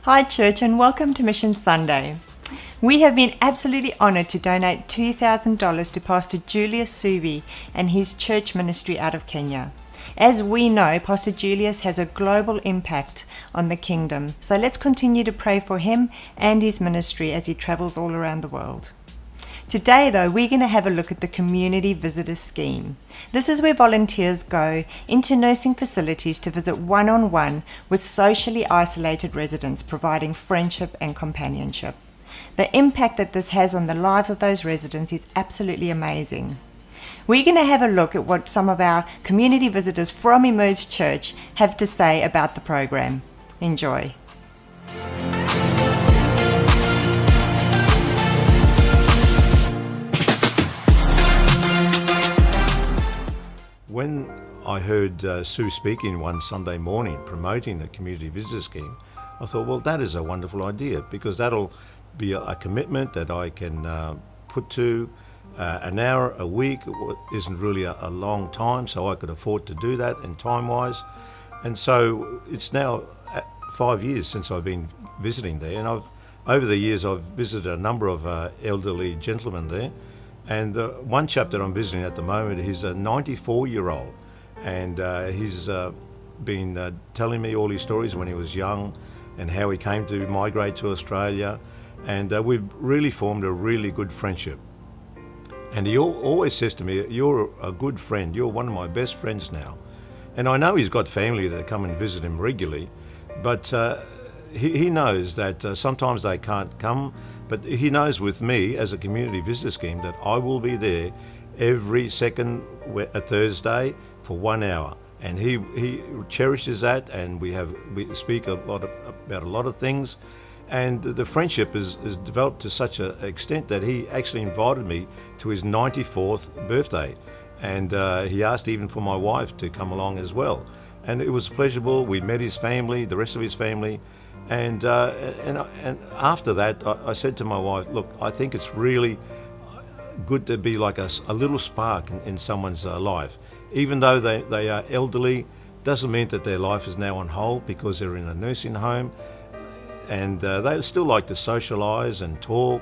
Hi Church, and welcome to Mission Sunday. We have been absolutely honoured to donate $2,000 to Pastor Julius Subi and his church ministry out of Kenya. As we know, Pastor Julius has a global impact on the kingdom, so let's continue to pray for him and his ministry as he travels all around the world. Today though, we're going to have a look at the Community Visitor Scheme. This is where volunteers go into nursing facilities to visit one-on-one with socially isolated residents, providing friendship and companionship. The impact that this has on the lives of those residents is absolutely amazing. We're going to have a look at what some of our community visitors from Emerge Church have to say about the program. Enjoy. When I heard Sue speaking one Sunday morning promoting the Community Visitor Scheme, I thought, well, that is a wonderful idea, because that'll be a commitment that I can put to. An hour a week isn't really a long time, so I could afford to do that and time-wise. And so it's now 5 years since I've been visiting there, and over the years I've visited a number of elderly gentlemen there. And one chap that I'm visiting at the moment, he's a 94-year-old, and he's been telling me all his stories when he was young and how he came to migrate to Australia, and we've really formed a really good friendship. And he always says to me, "You're a good friend, you're one of my best friends now." And I know he's got family that come and visit him regularly, but he knows that sometimes they can't come. But he knows with me as a community visitor scheme that I will be there every second Thursday for 1 hour, and he cherishes that. And we speak about a lot of things, and the friendship is developed to such an extent that he actually invited me to his 94th birthday, and he asked even for my wife to come along as well, and it was pleasurable. We met his family, the rest of his family. And after that, I said to my wife, look, I think it's really good to be like a little spark in someone's life. Even though they are elderly, doesn't mean that their life is now on hold because they're in a nursing home. And they still like to socialise and talk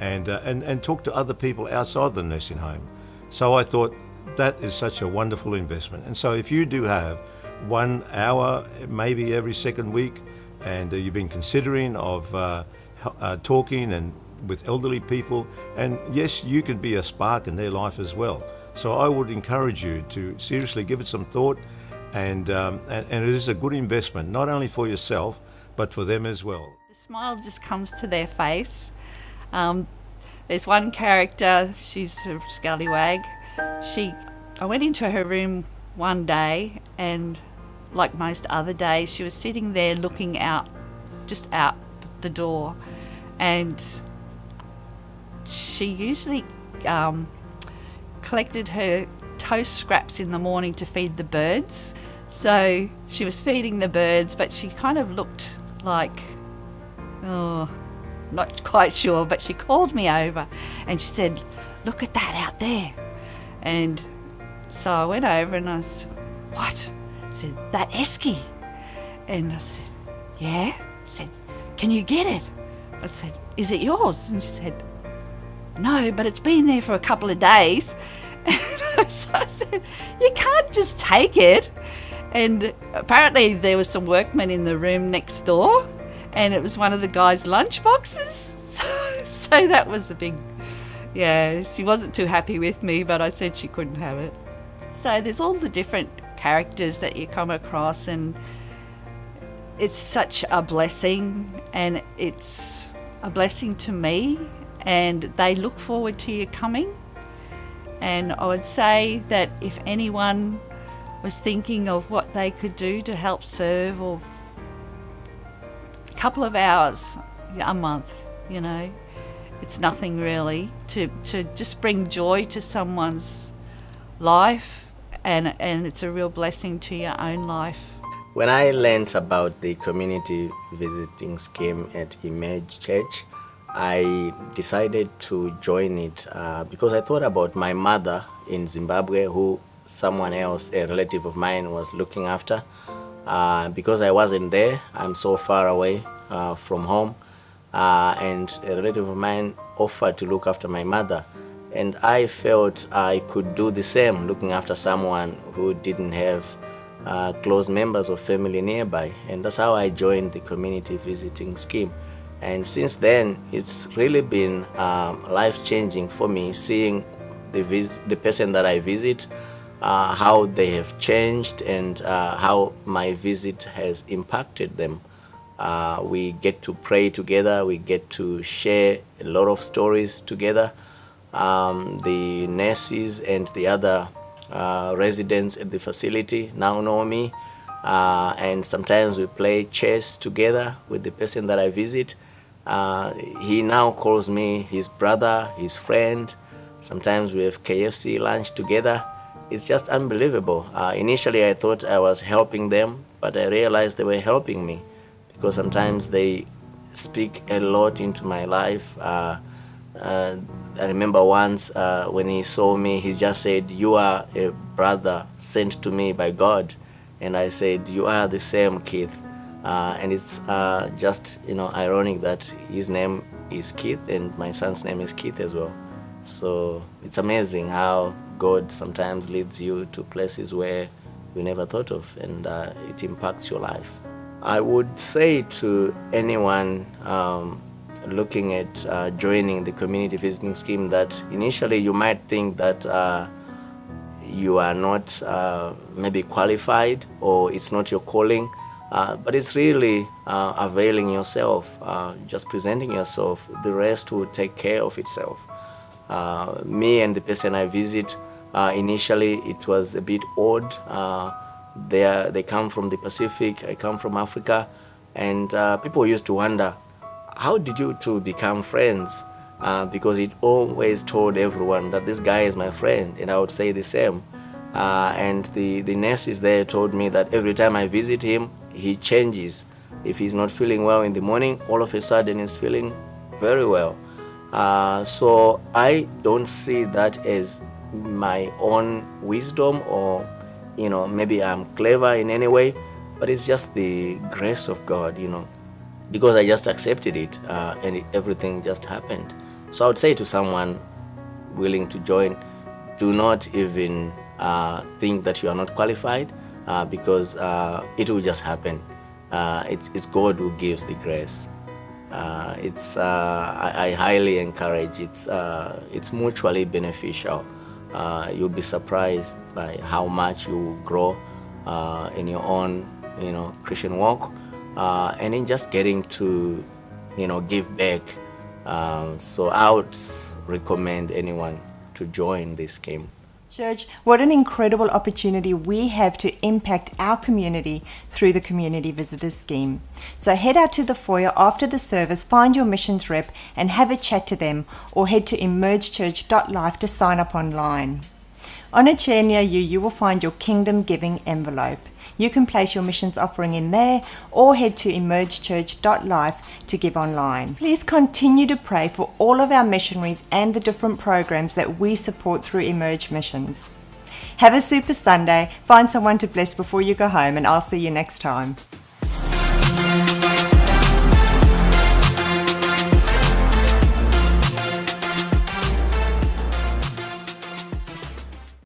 and talk to other people outside the nursing home. So I thought that is such a wonderful investment. And so if you do have 1 hour, maybe every second week, and you've been considering of talking and with elderly people, and yes, you can be a spark in their life as well. So I would encourage you to seriously give it some thought, and it is a good investment, not only for yourself, but for them as well. The smile just comes to their face. There's one character, she's a scallywag. I went into her room one day, and like most other days, she was sitting there looking out the door, and she usually collected her toast scraps in the morning to feed the birds. So she was feeding the birds, but she kind of looked like, not quite sure, but she called me over and she said, "Look at that out there." And so I went over and I said, "What?" She said, "That esky." And I said, "Yeah." She said, "Can you get it?" I said, "Is it yours?" And she said, "No, but it's been there for a couple of days." And so I said, "You can't just take it." And apparently there was some workmen in the room next door, and it was one of the guys' lunch boxes. So that was a big, she wasn't too happy with me, but I said she couldn't have it. So there's all the different characters that you come across, and it's such a blessing, and it's a blessing to me, and they look forward to you coming. And I would say that if anyone was thinking of what they could do to help serve, or a couple of hours a month, it's nothing really to just bring joy to someone's life, and it's a real blessing to your own life. When I learned about the community visiting scheme at Emerge Church, I decided to join it because I thought about my mother in Zimbabwe, who someone else, a relative of mine, was looking after. Because I wasn't there, I'm so far away. from home, and a relative of mine offered to look after my mother. And I felt I could do the same, looking after someone who didn't have close members of family nearby. And that's how I joined the community visiting scheme. And since then, it's really been life-changing for me, seeing the person that I visit, how they have changed, and how my visit has impacted them. We get to pray together, we get to share a lot of stories together. The nurses and the other residents at the facility now know me, and sometimes we play chess together with the person that I visit. He now calls me his brother, his friend. Sometimes we have KFC lunch together. It's just unbelievable. Initially I thought I was helping them, but I realized they were helping me, because sometimes they speak a lot into my life. I remember once when he saw me, he just said, "You are a brother sent to me by God." And I said, "You are the same, Keith." And it's just, ironic that his name is Keith and my son's name is Keith as well. So it's amazing how God sometimes leads you to places where you never thought of, and it impacts your life. I would say to anyone looking at joining the community visiting scheme that initially you might think that you are not maybe qualified, or it's not your calling, but it's really availing yourself, just presenting yourself. The rest will take care of itself. Me and the person I visit, initially it was a bit odd. They come from the Pacific, I come from Africa, and people used to wonder, how did you two become friends? Because it always told everyone that this guy is my friend, and I would say the same. And the nurses there told me that every time I visit him, he changes. If he's not feeling well in the morning, all of a sudden he's feeling very well. So I don't see that as my own wisdom, or maybe I'm clever in any way, but it's just the grace of God, because I just accepted it, and everything just happened. So I would say to someone willing to join, do not even think that you are not qualified, because it will just happen. It's God who gives the grace. I highly encourage. It's mutually beneficial. You'll be surprised by how much you grow in your own, Christian walk, and in just getting to, give back. So I would recommend anyone to join this scheme. Church, what an incredible opportunity we have to impact our community through the Community Visitor Scheme. So head out to the foyer after the service, find your missions rep and have a chat to them, or head to emergechurch.life to sign up online. On a chair near you, you will find your Kingdom Giving envelope. You can place your missions offering in there, or head to emergechurch.life to give online. Please continue to pray for all of our missionaries and the different programs that we support through Emerge Missions. Have a super Sunday, find someone to bless before you go home, and I'll see you next time.